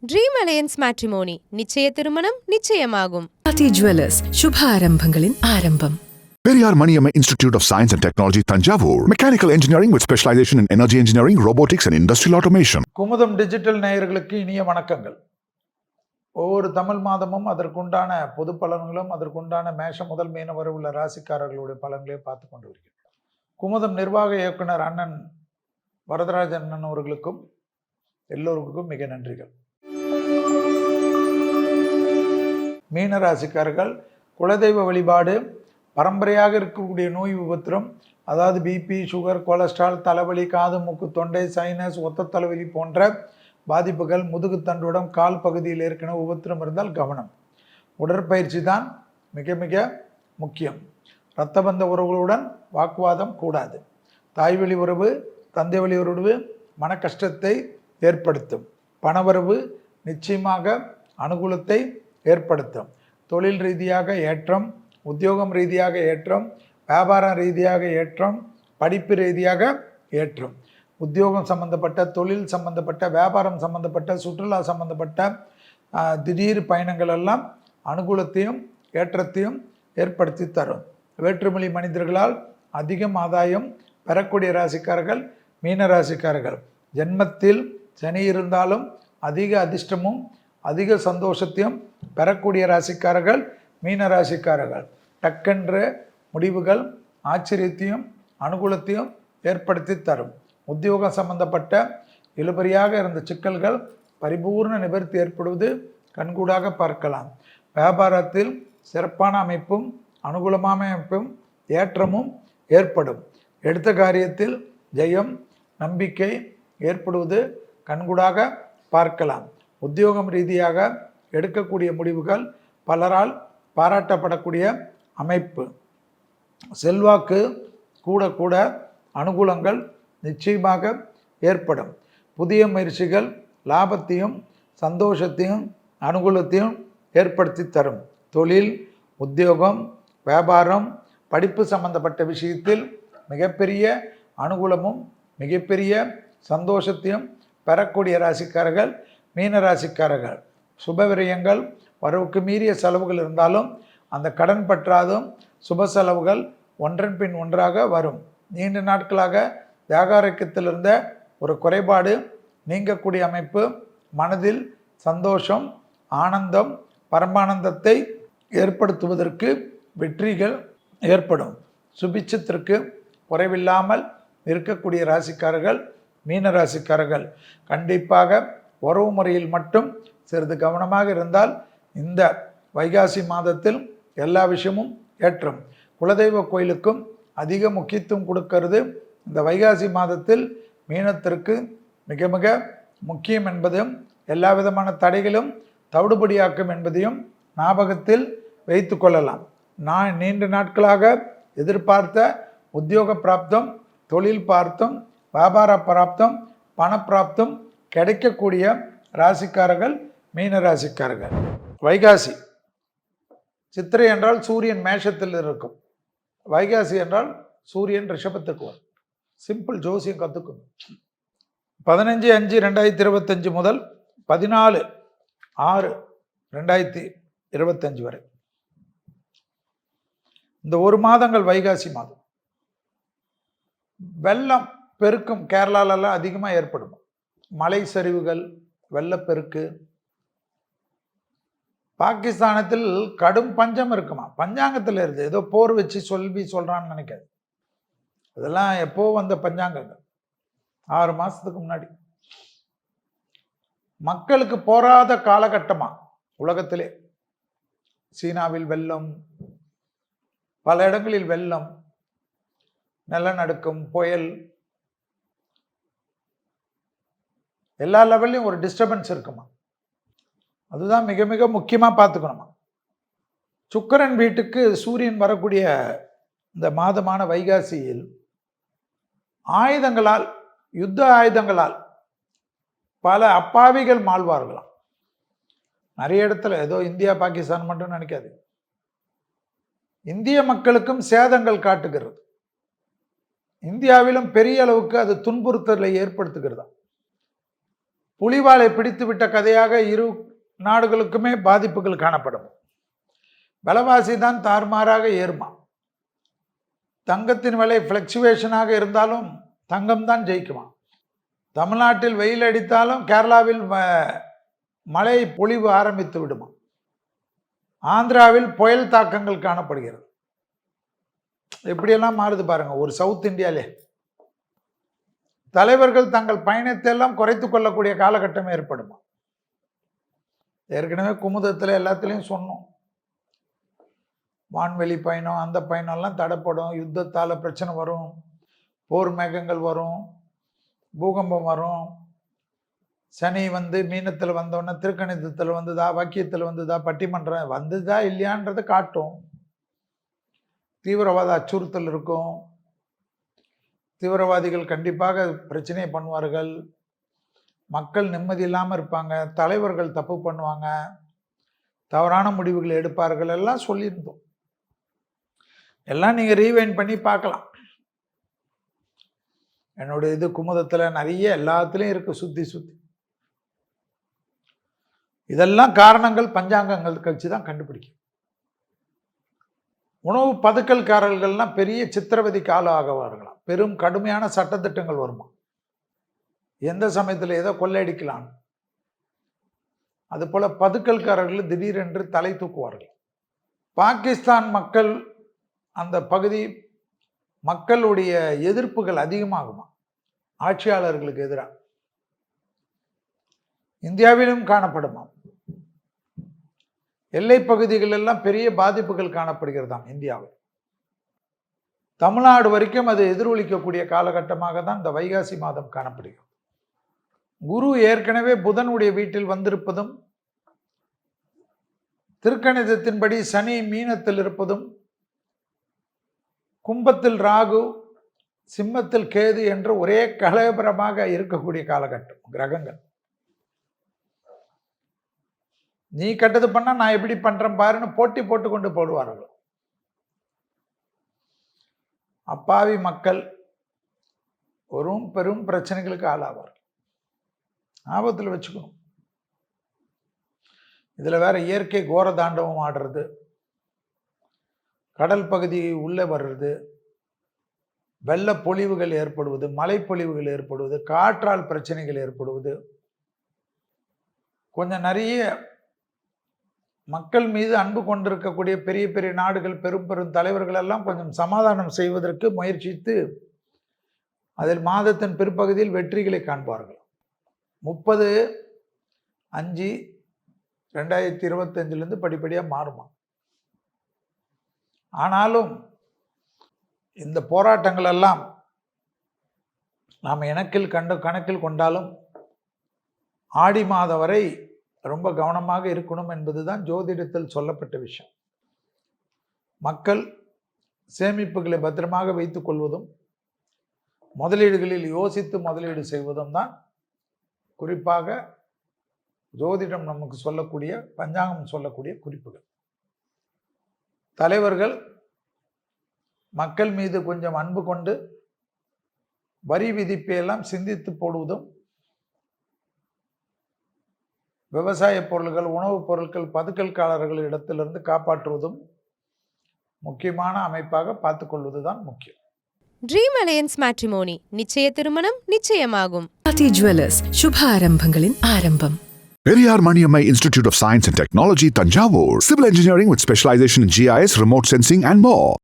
Dream alliance matrimony நிச்சய திருமணம் நிச்சயமாகும். Pati Jewelers, Shubha Arambhangalin Arambam. Periyar Maniyamma Institute of Science and Technology, Tanjavur. Mechanical engineering with specialization in energy engineering, robotics and industrial automation. Kumudam digital நேயர்களுக்கு இனிய வணக்கங்கள். ஒவ்வொரு தமிழ் மாதமும் அதற்குண்டான பொது பலன்களும் அதற்குண்டான மேஷம் முதல் மீன வரை உள்ள ராசிக்காரர்களுடைய பலன்களையும் பார்த்து கொண்டு வருகிறோம். குமுதம் நிர்வாக இயக்குனர் அண்ணன் வரதராஜன் அண்ணன் அவர்களுக்கும் எல்லோருக்கும் மிக நன்றிகள். மீன ராசிக்காரர்கள் குலதெய்வ வழிபாடு, பரம்பரையாக இருக்கக்கூடிய நோய் உபத்திரம், அதாவது பிபி, சுகர், கொலஸ்ட்ரால், தலைவலி, காது மூக்கு தொண்டை, சைனஸ், ஒத்த தலைவலி போன்ற பாதிப்புகள், முதுகுத்தண்டுடன் கால் பகுதியில் ஏற்கனவே உபத்திரம் இருந்தால் கவனம். உடற்பயிற்சி தான் மிக மிக முக்கியம். இரத்தபந்த உறவுகளுடன் வாக்குவாதம் கூடாது. தாய்வழி உறவு, தந்தை வழி உறவு மன கஷ்டத்தை ஏற்படுத்தும். பணவரவு நிச்சயமாக அனுகூலத்தை ஏற்படுத்தும். தொழில் ரீதியாக ஏற்றம், உத்தியோகம் ரீதியாக ஏற்றம், வியாபாரம் ரீதியாக ஏற்றம், படிப்பு ரீதியாக ஏற்றம். உத்தியோகம் சம்பந்தப்பட்ட, தொழில் சம்பந்தப்பட்ட, வியாபாரம் சம்பந்தப்பட்ட, சுற்றுலா சம்பந்தப்பட்ட திடீர் பயணங்கள் எல்லாம் அனுகூலத்தையும் ஏற்றத்தையும் ஏற்படுத்தி தரும். வேற்றுமொழி மனிதர்களால் அதிகம் ஆதாயம் பெறக்கூடிய ராசிக்காரர்கள் மீன ராசிக்காரர்கள். ஜென்மத்தில் சனி இருந்தாலும் அதிக அதிர்ஷ்டமும் அதிக சந்தோஷத்தையும் பெறக்கூடிய ராசிக்காரர்கள் மீன ராசிக்காரர்கள். டக்கென்ற முடிவுகள் ஆச்சரியத்தையும் அனுகூலத்தையும் ஏற்படுத்தி தரும். உத்தியோகம் சம்பந்தப்பட்ட இழுபறியாக இருந்த சிக்கல்கள் பரிபூர்ண நிவர்த்தி ஏற்படுவது கண்கூடாக பார்க்கலாம். வியாபாரத்தில் சிறப்பான அமைப்பும் அனுகூலமான அமைப்பும் ஏற்றமும் ஏற்படும். எடுத்த காரியத்தில் ஜெயம், நம்பிக்கை ஏற்படுவது கண்கூடாக பார்க்கலாம். உத்தியோகம் ரீதியாக எடுக்கக்கூடிய முடிவுகள் பலரால் பாராட்டப்படக்கூடிய அமைப்பு. செல்வாக்கு கூட கூட அனுகூலங்கள் நிச்சயமாக ஏற்படும். புதிய முயற்சிகள் லாபத்தையும் சந்தோஷத்தையும் அனுகூலத்தையும் ஏற்படுத்தி தரும். தொழில், உத்தியோகம், வியாபாரம், படிப்பு சம்பந்தப்பட்ட விஷயத்தில் மிகப்பெரிய அனுகூலமும் மிகப்பெரிய சந்தோஷத்தையும் பெறக்கூடிய ராசிக்காரர்கள் மீன ராசிக்காரர்கள். சுப விரயங்கள், வரவுக்கு மீறிய செலவுகள் இருந்தாலும் அந்த கடன் பற்றாதும் சுப செலவுகள் ஒன்றன் பின் ஒன்றாக வரும். நீண்ட நாட்களாக வியாபாரத்தில் இருந்த ஒரு குறைபாடு நீங்கக்கூடிய அமைப்பு. மனதில் சந்தோஷம், ஆனந்தம், பரமானந்தத்தை ஏற்படுத்துவதற்கு வெற்றிகள் ஏற்படும். சுபிட்சத்திற்கு குறைவில்லாமல் இருக்கக்கூடிய ராசிக்காரர்கள் மீன ராசிக்காரர்கள். கண்டிப்பாக உறவு முறையில் மட்டும் சிறிது கவனமாக இருந்தால் இந்த வைகாசி மாதத்தில் எல்லா விஷயமும் ஏற்றம். குலதெய்வ கோயிலுக்கும் அதிக முக்கியத்துவம் கொடுக்கிறது இந்த வைகாசி மாதத்தில் மீனத்திற்கு மிக மிக முக்கியம் என்பதையும் எல்லா விதமான தடைகளும் தவிடுபடியாக்கும் என்பதையும் ஞாபகத்தில் வைத்து கொள்ளலாம். நான் நீண்ட நாட்களாக எதிர்பார்த்த உத்தியோக பிராப்தம், தொழில் பிராப்தம், வியாபார பிராப்தம், பணப்பிராப்தம் கிடைக்கக்கூடிய ராசிக்காரர்கள் மீன ராசிக்காரர்கள். வைகாசி சித்திரை என்றால் சூரியன் மேஷத்தில் இருக்கும். வைகாசி என்றால் சூரியன் ரிஷபத்துக்கு வரும். சிம்பிள் ஜோசியம் கற்றுக்கணும். 15/5/2025 முதல் 14/6/2025 வரை இந்த ஒரு மாதங்கள் வைகாசி மாதம். வெள்ளம் பெருக்கும் கேரளாலெல்லாம் அதிகமாக ஏற்படும். மலை சரிவுகள், வெள்ளப்பெருக்கு. பாகிஸ்தானத்தில் கடும் பஞ்சம் இருக்குமா, பஞ்சாங்கத்தில் இருந்து ஏதோ போர் வச்சு சொல்றான்னு நினைக்காது. அதெல்லாம் எப்போ வந்த பஞ்சாங்கங்கள் 6 மாசத்துக்கு முன்னாடி. மக்களுக்கு போராத காலகட்டமா உலகத்திலே. சீனாவில் வெள்ளம், பல இடங்களில் வெள்ளம், நிலநடுக்கம், புயல், எல்லா லெவல்லையும் ஒரு டிஸ்டர்பன்ஸ் இருக்குமா. அதுதான் மிக மிக முக்கியமாக பார்த்துக்கணுமா. சுக்கிரன் வீட்டுக்கு சூரியன் வரக்கூடிய இந்த மாதமான வைகாசியில் ஆயுதங்களால், யுத்த ஆயுதங்களால் பல அப்பாவிகள் மாழ்வார்களாம். நிறைய இடத்துல, ஏதோ இந்தியா பாகிஸ்தான் மட்டும் நினைக்காது, இந்திய மக்களுக்கும் சேதங்கள் காட்டுகிறது. இந்தியாவிலும் பெரிய அளவுக்கு அது துன்புறுத்தலை ஏற்படுத்துகிறதா. புலிவாலை பிடித்துவிட்ட கதையாக இரு நாடுகளுக்குமே பாதிப்புகள் காணப்படும். விலைவாசி தான் தாறுமாறாக ஏறுமா. தங்கத்தின் விலை ஃப்ளக்சுவேஷனாக இருந்தாலும் தங்கம் தான் ஜெயிக்குமா. தமிழ்நாட்டில் வெயில் அடித்தாலும் கேரளாவில் மழை பொழிவு ஆரம்பித்து விடுமா. ஆந்திராவில் புயல் தாக்கங்கள் காணப்படுகிறது. எப்படியெல்லாம் மாறுது பாருங்க. ஒரு சவுத் இந்தியாலே தலைவர்கள் தங்கள் பயணத்தை எல்லாம் குறைத்து கொள்ளக்கூடிய காலகட்டம் ஏற்படுமா. ஏற்கனவே குமுதத்தில் எல்லாத்துலேயும் சொன்னோம். வான்வெளி பயணம் அந்த பயணம்லாம் தடைப்படும். யுத்தத்தால் பிரச்சனை வரும், போர் மேகங்கள் வரும், பூகம்பம் வரும். சனி மீனத்தில் வந்தோடனே திருக்கணிதத்தில் வந்துதா, வாக்கியத்தில் வந்துதா, பட்டிமன்றம் வந்துதா இல்லையான்றதை காட்டும். தீவிரவாத அச்சுறுத்தல் இருக்கும். தீவிரவாதிகள் கண்டிப்பாக பிரச்சனையை பண்ணுவார்கள். மக்கள் நிம்மதி இல்லாமல் இருப்பாங்க. தலைவர்கள் தப்பு பண்ணுவாங்க, தவறான முடிவுகளை எடுப்பார்கள், எல்லாம் சொல்லியிருந்தோம். எல்லாம் நீங்கள் ரீவைண்ட் பண்ணி பார்க்கலாம். என்னுடைய இது குமுதத்தில் நிறைய எல்லாத்துலேயும் இருக்குது, சுற்றி சுற்றி. இதெல்லாம் காரணங்கள் பஞ்சாங்கங்கள் கட்சி தான் கண்டுபிடிக்கும். உணவு பதுக்கல்காரர்கள்லாம் பெரிய சித்திரவதைக்கு ஆளாகுவார்களாம். பெரும் கடுமையான சட்டத்திட்டங்கள் வருமா. எந்த சமயத்தில் ஏதோ கொள்ளையடிக்கலாம். அதுபோல் பதுக்கல்காரர்கள் திடீரென்று தலை தூக்குவார்கள். பாகிஸ்தான் மக்கள் அந்த பகுதி மக்களுடைய எதிர்ப்புகள் அதிகமாகுமா ஆட்சியாளர்களுக்கு எதிராக. இந்தியாவிலும் காணப்படுமா. எல்லை பகுதிகள் எல்லாம் பெரிய பாதிப்புகள் காணப்படுகிறதாம் இந்தியாவில். தமிழ்நாடு வரைக்கும் அது எதிரொலிக்கக்கூடிய காலகட்டமாக தான் இந்த வைகாசி மாதம் காணப்படுகிறது. குரு ஏற்கனவே புதனுடைய வீட்டில் வந்திருப்பதும், திருக்கணிதத்தின்படி சனி மீனத்தில் இருப்பதும், கும்பத்தில் ராகு, சிம்மத்தில் கேது என்று ஒரே கலவரமாக இருக்கக்கூடிய காலகட்டம். கிரகங்கள் நீ கெட்டது பண்ணா நான் எப்படி பண்றேன் பாருன்னு போட்டி போட்டு கொண்டு போடுவார்கள். அப்பாவி மக்கள் ஒரு பெரும் பிரச்சனைகளுக்கு ஆளாவார்கள். ஆபத்தில் வச்சுக்கணும். இதுல வேற இயற்கை கோர தாண்டவம் ஆடுறது, கடல் பகுதி உள்ளே வர்றது, வெள்ள பொழிவுகள் ஏற்படுவது, மழைப்பொழிவுகள் ஏற்படுவது, காற்றால் பிரச்சனைகள் ஏற்படுவது, கொஞ்சம் நிறைய மக்கள் மீது அன்பு கொண்டிருக்கக்கூடிய பெரிய பெரிய நாடுகள், பெரும் பெரும் தலைவர்கள் எல்லாம் கொஞ்சம் சமாதானம் செய்வதற்கு முயற்சித்து அதில் மாதத்தின் பிற்பகுதியில் வெற்றிகளை காண்பார்கள். 30/5/2025 படிப்படியாக மாறுமா. ஆனாலும் இந்த போராட்டங்கள் எல்லாம் நாம் கணக்கில் கொண்டாலும் ஆடி மாதம் வரை ரொம்ப கவனமாக இருக்கணும் என்பதுதான் ஜோதிடத்தில் சொல்லப்பட்ட விஷயம். மக்கள் சேமிப்புகளை பத்திரமாக வைத்துக் கொள்வதும், முதலீடுகளில் யோசித்து முதலீடு செய்வதும் தான் குறிப்பாக ஜோதிடம் நமக்கு சொல்லக்கூடிய, பஞ்சாங்கம் சொல்லக்கூடிய குறிப்புகள். தலைவர்கள் மக்கள் மீது கொஞ்சம் அன்பு கொண்டு வரி விதிப்பையெல்லாம் சிந்தித்து போடுவதும், விவசாய பொருள்கள், உணவுப் பொருட்கள் பதுக்கல்காரர்கள் இடத்திலிருந்து காப்பாற்றுவதும் முக்கியமான அமைப்பாக பார்த்துக்கொள்வதுதான் முக்கியம். ட்ரீம் அலையன்ஸ் மேட்ரிமோனி, நிச்சய திருமணம் நிச்சயமாகும். ஆதி ஜுவல்லர்ஸ், சுப ஆரம்பங்களின் ஆரம்பம். Periyar Maniammai Institute of Science and Technology, Tanjavur. Civil engineering with specialization in GIS, remote sensing and more.